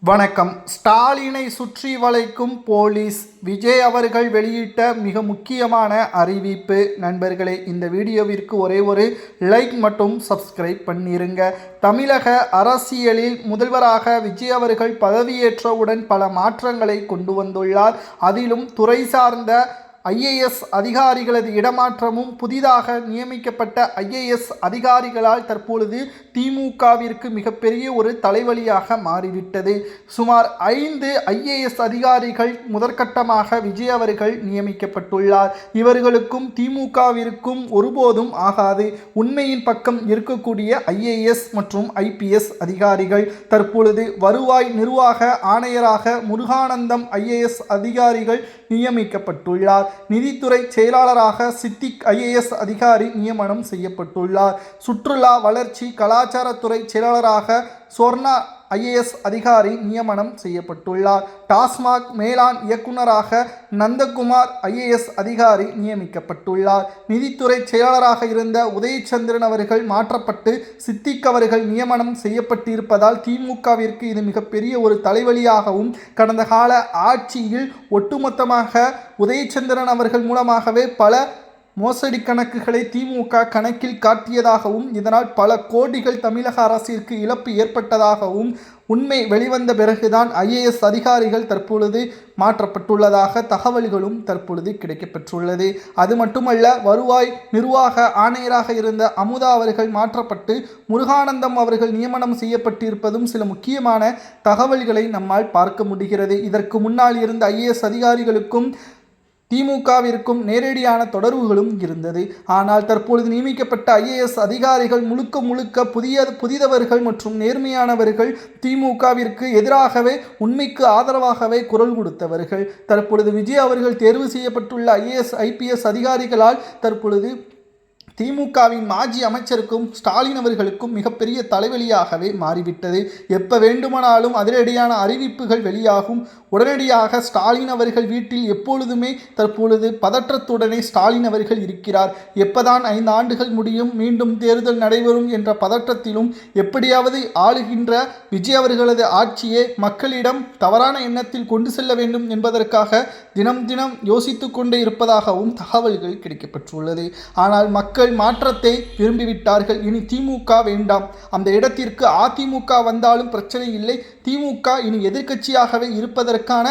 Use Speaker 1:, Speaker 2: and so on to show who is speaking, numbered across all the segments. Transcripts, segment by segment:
Speaker 1: வணக்கம். ஸ்டாலினை சுற்றி வளைக்கும் போலீஸ். விஜய் அவர்கள் வெளியிட்ட மிக முக்கியமான அறிவிப்பு. நண்பர்களே, இந்த வீடியோவிற்கு ஒரே ஒரு லைக் மற்றும் சப்ஸ்கிரைப் பண்ணிருங்க. தமிழக அரசியலில் முதல்வராக விஜய் அவர்கள் பதவியேற்றவுடன் பல மாற்றங்களை கொண்டு வந்துள்ளார். அதிலும் துறை சார்ந்த IAS அதிகாரிகளது இடமாற்றமும் புதிதாக நியமிக்கப்பட்ட IAS அதிகாரிகளால் தற்பொழுது திமுகவிற்கு மிகப்பெரிய ஒரு தலைவலியாக மாறிவிட்டது. சுமார் 5 IAS அதிகாரிகள் முதற்கட்டமாக விஜய் அவர்கள் நியமிக்கப்பட்டுள்ளார். இவர்களுக்கும் திமுகவிற்கும் ஒருபோதும் ஆகாது. உண்மையின் பக்கம் இருக்கக்கூடிய IAS மற்றும் IPS அதிகாரிகள் தற்பொழுது வருவாய் நிர்வாக ஆணையராக முருகானந்தம் IAS அதிகாரிகள் நியமிக்கப்பட்டுள்ளார். நிதித்துறை செயலாளராக சித்திக் IAS அதிகாரி நியமனம் செய்யப்பட்டுள்ளார். சுற்றுலா வளர்ச்சி கலாச்சாரத்துறை செயலாளராக சொர்ணா IAS அதிகாரி நியமனம் செய்யப்பட்டுள்ளார். டாஸ்மாக் மேலாண் இயக்குநராக நந்தகுமார் IAS அதிகாரி நியமிக்கப்பட்டுள்ளார். நிதித்துறை செயலாளராக இருந்த உதயச்சந்திரன் அவர்கள் மாற்றப்பட்டு சித்திக் அவர்கள் நியமனம் செய்யப்பட்டிருப்பதால் திமுகவிற்கு இது மிகப்பெரிய ஒரு தலைவலியாகவும், கடந்த கால ஆட்சியில் ஒட்டுமொத்தமாக உதயச்சந்திரன் அவர்கள் மூலமாகவே பல மோசடி கணக்குகளை திமுக கணக்கில் காட்டியதாகவும், இதனால் பல கோடிகள் தமிழக அரசிற்கு இழப்பு ஏற்பட்டதாகவும் உண்மை வெளிவந்த பிறகுதான் IAS அதிகாரிகள் தற்பொழுது மாற்றப்பட்டுள்ளதாக தகவல்களும் தற்பொழுது கிடைக்கப்பெற்றுள்ளது. அது மட்டுமல்ல, வருவாய் நிர்வாக ஆணையராக இருந்த அமுதா அவர்கள் மாற்றப்பட்டு முருகானந்தம் அவர்கள் நியமனம் செய்யப்பட்டிருப்பதும் சில முக்கியமான தகவல்களை நம்மால் பார்க்க முடிகிறது. இதற்கு முன்னால் இருந்த IAS அதிகாரிகளுக்கும் திமுகவிற்கும் நேரடியான தொடர்புகளும் இருந்தது. ஆனால் தற்பொழுது நியமிக்கப்பட்ட IAS அதிகாரிகள் முழுக்க புதிதவர்கள் மற்றும் நேர்மையானவர்கள், திமுகவிற்கு எதிராகவே உண்மைக்கு ஆதரவாகவே குரல் கொடுத்தவர்கள். தற்பொழுது விஜய் அவர்கள் தேர்வு செய்யப்பட்டுள்ள IAS IPS அதிகாரிகளால் தற்பொழுது திமுகவின் மாஜி அமைச்சருக்கும் ஸ்டாலின் அவர்களுக்கும் மிகப்பெரிய தலைவலியாகவே மாறிவிட்டது. எப்போ வேண்டுமானாலும் அதிரடியான அறிவிப்புகள் வெளியாகும். உடனடியாக ஸ்டாலின் அவர்கள் வீட்டில் எப்பொழுதுமே தற்பொழுது பதற்றத்துடனே ஸ்டாலின் அவர்கள் இருக்கிறார். எப்பதான் 5 ஆண்டுகள் முடியும், மீண்டும் தேர்தல் நடைபெறும் என்ற பதற்றத்திலும், எப்படியாவது ஆளுகின்ற விஜய் அவர்களது ஆட்சியை மக்களிடம் தவறான எண்ணத்தில் கொண்டு செல்ல வேண்டும் என்பதற்காக தினம் தினம் யோசித்து கொண்டே இருப்பதாகவும் தகவல்கள் கிடைக்கப்பெற்றுள்ளது. ஆனால் மக்கள் மாற்றத்தை விரும்பிவிட்டார்கள். இனி திமுக வேண்டாம், அந்த இடத்திற்கு அதிமுக வந்தாலும் பிரச்சனை இல்லை, திமுக இனி எதிர்க்கட்சியாகவே இருப்பதற்கான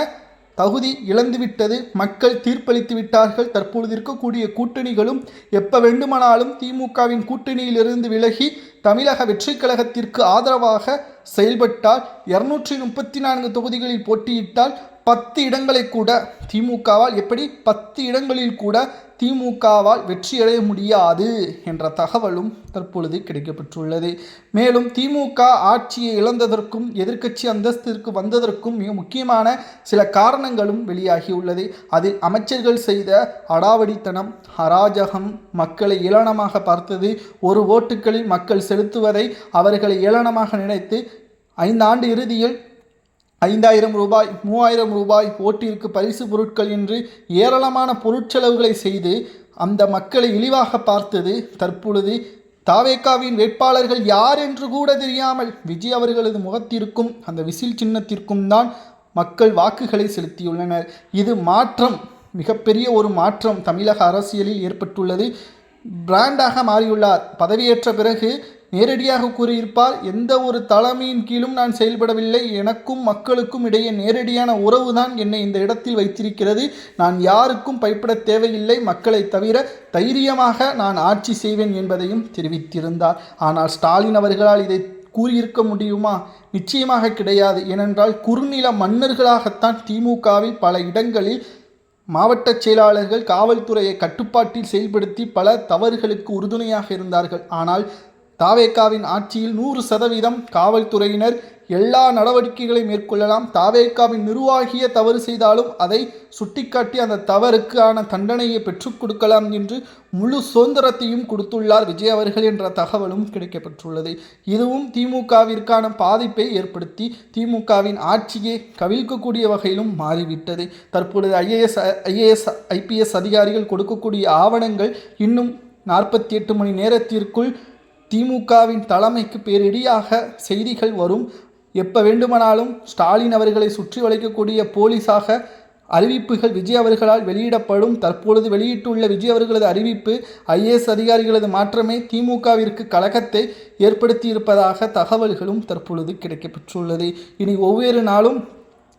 Speaker 1: தகுதி இழந்துவிட்டது. மக்கள் தீர்ப்பளித்து விட்டார்கள். தற்பொழுது இருக்கக்கூடிய கூட்டணிகளும் எப்ப வேண்டுமானாலும் திமுகவின் கூட்டணியிலிருந்து விலகி தமிழக வெற்றி கழகத்திற்கு ஆதரவாக செயல்பட்டால் 234 தொகுதிகளில் போட்டியிட்டால் 10 இடங்களை கூட திமுகவால், எப்படி 10 இடங்களில் கூட திமுகவால் வெற்றியடைய முடியாது என்ற தகவலும் தற்பொழுது கிடைக்கப்பெற்றுள்ளது. மேலும் திமுக ஆட்சியை இழந்ததற்கும் எதிர்க்கட்சி அந்தஸ்திற்கு வந்ததற்கும் மிக முக்கியமான சில காரணங்களும் வெளியாகியுள்ளது. அதில் அமைச்சர்கள் செய்த அடாவடித்தனம், அராஜகம், மக்களை ஏளனமாக பார்த்தது, ஒரு ஓட்டுகளில் மக்கள் செலுத்துவதை அவர்களை ஏளனமாக நினைத்து 5 ஆண்டு இறுதியில் 5000 ரூபாய் 3000 ரூபாய் ஓட்டிற்கு பரிசு பொருட்கள் என்று ஏராளமான பொருட்செலவுகளை செய்து அந்த மக்களை இழிவாக பார்த்தது. தற்பொழுது தாவேகாவின் வேட்பாளர்கள் யார் என்று கூட தெரியாமல் விஜய் அவர்களது முகத்திற்கும் அந்த விசில் சின்னத்திற்கும் தான் மக்கள் வாக்குகளை செலுத்தியுள்ளனர். இது மாற்றம், மிகப்பெரிய ஒரு மாற்றம் தமிழக அரசியலில் ஏற்பட்டுள்ளது. பிராண்டாக மாறியுள்ளார். பதவியேற்ற பிறகு நேரடியாக கூறியிருப்பார், எந்த ஒரு தலைமையின் கீழும் நான் செயல்படவில்லை, எனக்கும் மக்களுக்கும் இடையே நேரடியான உறவு தான் என்னை இந்த இடத்தில் வைத்திருக்கிறது, நான் யாருக்கும் பயப்பட தேவையில்லை, மக்களை தவிர தைரியமாக நான் ஆட்சி செய்வேன் என்பதையும் தெரிவித்திருந்தார். ஆனால் ஸ்டாலின் அவர்களால் இதை கூறியிருக்க முடியுமா? நிச்சயமாக கிடையாது. ஏனென்றால் குறுநில மன்னர்களாகத்தான் திமுகவில் பல இடங்களில் மாவட்ட செயலாளர்கள் காவல்துறையை கட்டுப்பாட்டில் செயல்படுத்தி பல தவறுகளுக்கு உறுதுணையாக இருந்தார்கள். ஆனால் தாவேகாவின் ஆட்சியில் 100% காவல்துறையினர் எல்லா நடவடிக்கைகளை மேற்கொள்ளலாம். தாவேகாவின் நிர்வாகிய தவறு செய்தாலும் அதை சுட்டிக்காட்டி அந்த தவறுக்கான தண்டனையை பெற்றுக் கொடுக்கலாம் என்று முழு சுதந்திரத்தையும் கொடுத்துள்ளார் விஜய் அவர்கள் என்ற தகவலும் கிடைக்கப்பெற்றுள்ளது. இதுவும் திமுகவிற்கான பாதிப்பை ஏற்படுத்தி திமுகவின் ஆட்சியை கவிழ்க்கக்கூடிய வகையிலும் மாறிவிட்டது. தற்பொழுது IAS IPS அதிகாரிகள் கொடுக்கக்கூடிய ஆவணங்கள் இன்னும் 48 மணி நேரத்திற்குள் திமுகவின் தலைமைக்கு பேரிடியாக செய்திகள் வரும். எப்போ வேண்டுமானாலும் ஸ்டாலின் அவர்களை சுற்றி வளைக்கக்கூடிய போலீஸாக அறிவிப்புகள் விஜய் அவர்களால் வெளியிடப்படும். தற்பொழுது வெளியிட்டுள்ள விஜய் அவர்களது அறிவிப்பு IAS அதிகாரிகளது மாற்றமே திமுகவிற்கு கலக்கத்தை ஏற்படுத்தியிருப்பதாக தகவல்களும் தற்பொழுது கிடைக்கப்பெற்றுள்ளது. இனி ஒவ்வொரு நாளும்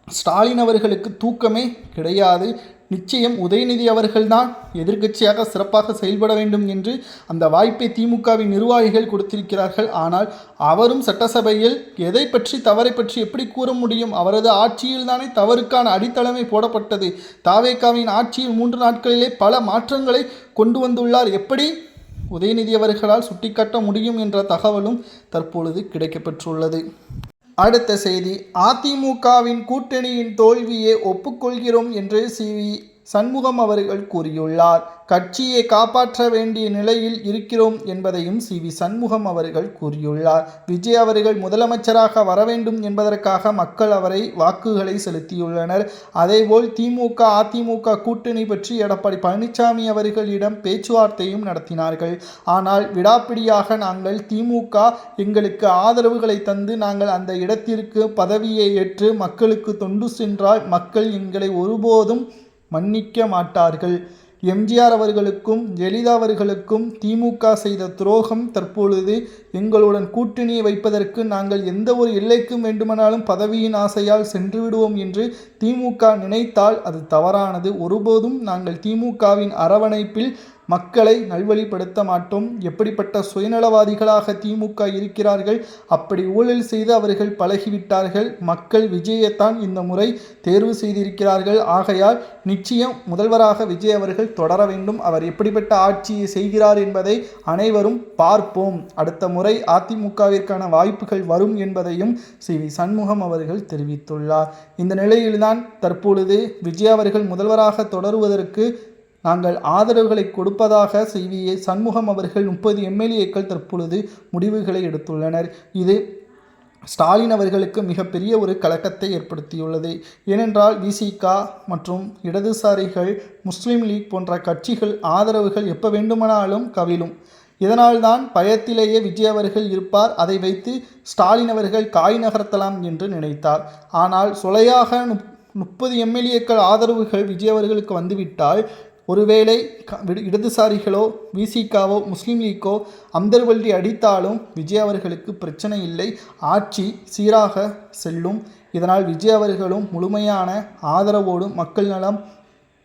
Speaker 1: ஸ்டாலின் அவர்களுக்கு தூக்கமே கிடையாது. நிச்சயம் உதயநிதி அவர்கள்தான் எதிர்க்கட்சியாக சிறப்பாக செயல்பட வேண்டும் என்று அந்த வாய்ப்பை திமுகவின் நிர்வாகிகள் கொடுத்திருக்கிறார்கள். ஆனால் அவரும் சட்டசபையில் எதை பற்றி தவறை பற்றி எப்படி கூற முடியும்? அவரது ஆட்சியில் தானே தவறுக்கான அடித்தளமே போடப்பட்டது. தாவேகாவின் ஆட்சியில் 3 நாட்களிலே பல மாற்றங்களை கொண்டு வந்துள்ளார். எப்படி உதயநிதி அவர்களால் சுட்டிக்காட்ட முடியும் என்ற தகவலும் தற்பொழுது கிடைக்கப்பெற்றுள்ளது. அடுத்த செய்தி, அதிமுகவின் கூட்டணியின் தோல்வியை ஒப்புக்கொள்கிறோம் என்று சண்முகம் அவர்கள் கூறியுள்ளார். கட்சியை காப்பாற்ற வேண்டிய நிலையில் இருக்கிறோம் என்பதையும் சண்முகம் அவர்கள் கூறியுள்ளார். விஜய் அவர்கள் முதலமைச்சராக வர வேண்டும் என்பதற்காக மக்கள் அவரை வாக்குகளை செலுத்தியுள்ளனர். அதேபோல் திமுக அதிமுக கூட்டணி பற்றி எடப்பாடி பழனிசாமி அவர்களிடம் பேச்சுவார்த்தையும் நடத்தினார்கள். ஆனால் விடாப்பிடியாக நாங்கள் திமுக எங்களுக்கு ஆதரவுகளை தந்து நாங்கள் அந்த இடத்திற்கு பதவியை ஏற்று மக்களுக்கு தொண்டு சென்றால் மக்கள் எங்களை ஒருபோதும் மன்னிக்க மாட்டார்கள். எம்ஜிஆர் அவர்களுக்கும் ஜெயலலிதா அவர்களுக்கும் திமுக செய்த துரோகம் தற்பொழுது எங்களுடன் கூட்டணியை வைப்பதற்கு நாங்கள் எந்த ஒரு எல்லைக்கும் வேண்டுமானாலும் பதவியின் ஆசையால் சென்று விடுவோம் என்று திமுக நினைத்தால் அது தவறானது. ஒருபோதும் நாங்கள் திமுகவின் அரவணைப்பில் மக்களை நல்வழிப்படுத்த மாட்டோம். எப்படிப்பட்ட சுயநலவாதிகளாக திமுக இருக்கிறார்கள். அப்படி ஊழல் செய்து அவர்கள் பழகிவிட்டார்கள். மக்கள் விஜயத்தான் இந்த முறை தேர்வு செய்திருக்கிறார்கள். ஆகையால் நிச்சயம் முதல்வராக விஜய் அவர்கள் தொடர வேண்டும். அவர் எப்படிப்பட்ட ஆட்சியை செய்கிறார் என்பதை அனைவரும் பார்ப்போம். அடுத்த முறை அதிமுகவிற்கான வாய்ப்புகள் வரும் என்பதையும் சண்முகம் அவர்கள் தெரிவித்துள்ளார். இந்த நிலையில்தான் தற்பொழுது விஜய் அவர்கள் முதல்வராக தொடருவதற்கு நாங்கள் ஆதரவுகளை கொடுப்பதாக சண்முகம் அவர்கள் 30 MLAக்கள் தற்பொழுது முடிவுகளை எடுத்துள்ளனர். இது ஸ்டாலின் அவர்களுக்கு மிகப்பெரிய ஒரு கலக்கத்தை ஏற்படுத்தியுள்ளது. ஏனென்றால் விசிக மற்றும் இடதுசாரிகள் முஸ்லீம் லீக் போன்ற கட்சிகள் ஆதரவுகள் எப்போ வேண்டுமானாலும் கவிழும். இதனால்தான் பயத்திலேயே விஜய் அவர்கள் இருப்பார். அதை வைத்து ஸ்டாலின் அவர்கள் காய் நகர்த்தலாம் என்று நினைத்தார். ஆனால் சொலையாக 30 MLAக்கள் ஆதரவுகள் விஜய் அவர்களுக்கு வந்துவிட்டால் ஒருவேளை இடதுசாரிகளோ விசிகாவோ முஸ்லீம் லீக்கோ அந்தர்வள்ளி அடித்தாலும் விஜய் அவர்களுக்கு பிரச்சனை இல்லை. ஆட்சி சீராக செல்லும். இதனால் விஜய் அவர்களும் முழுமையான ஆதரவோடு மக்கள் நலம்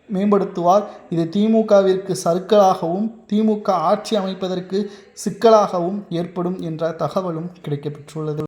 Speaker 1: மேம்படுத்துவார். இது திமுகவிற்கு சறுக்கலாகவும் திமுக ஆட்சி அமைப்பதற்கு சிக்கலாகவும் ஏற்படும் என்ற தகவலும் கிடைக்கப்பெற்றுள்ளது.